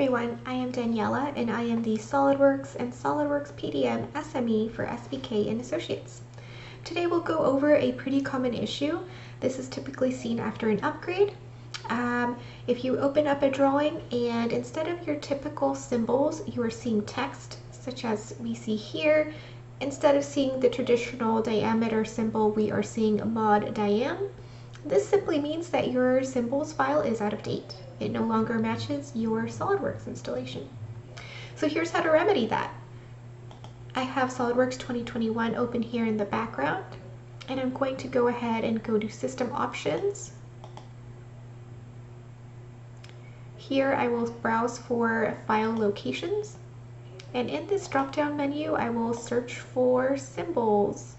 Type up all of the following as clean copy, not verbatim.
everyone, I am Daniela and I am the SolidWorks and SolidWorks PDM SME for SPK and Associates. Today we'll go over a pretty common issue. This is typically seen after an upgrade. If you open up a drawing and instead of your typical symbols, you are seeing text, such as we see here. Instead of seeing the traditional diameter symbol, we are seeing mod diam. This simply means that your symbols file is out of date. It no longer matches your SolidWorks installation. So here's how to remedy that. I have SolidWorks 2021 open here in the background, and I'm going to go ahead and go to System Options. Here I will browse for file locations, and in this drop-down menu I will search for symbols,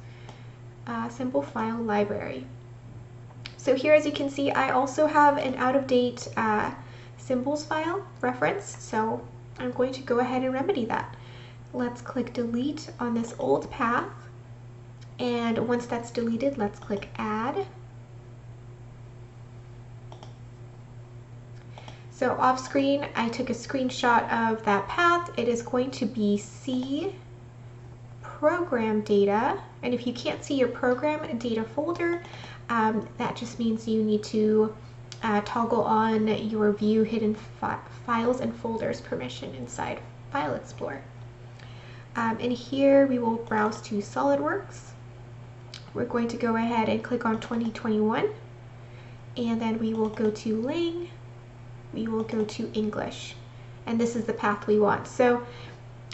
symbol file library. So here, as you can see, I also have an out-of-date symbols file reference, so I'm going to go ahead and remedy that. Let's click delete on this old path, and once that's deleted, let's click add. So off screen, I took a screenshot of that path. It is going to be C-ProgramData, and if you can't see your program data folder, that just means you need to toggle on your view hidden files and folders permission inside File Explorer. And here we will browse to SolidWorks. We're going to go ahead and click on 2021, and then we will go to Lang, we will go to English, and this is the path we want. So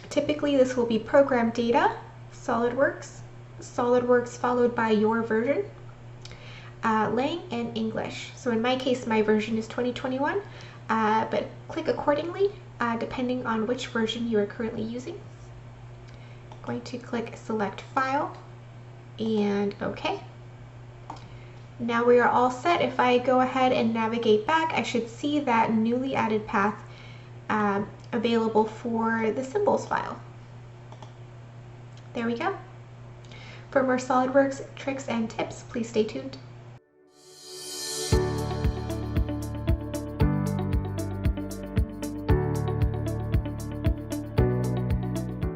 typically this will be Program Data, SolidWorks, SolidWorks followed by your version, Lang, and English. So in my case, my version is 2021, but click accordingly depending on which version you are currently using. I'm going to click Select File and OK. Now we are all set. If I go ahead and navigate back, I should see that newly added path available for the symbols file. There we go. For more SolidWorks tricks and tips, please stay tuned.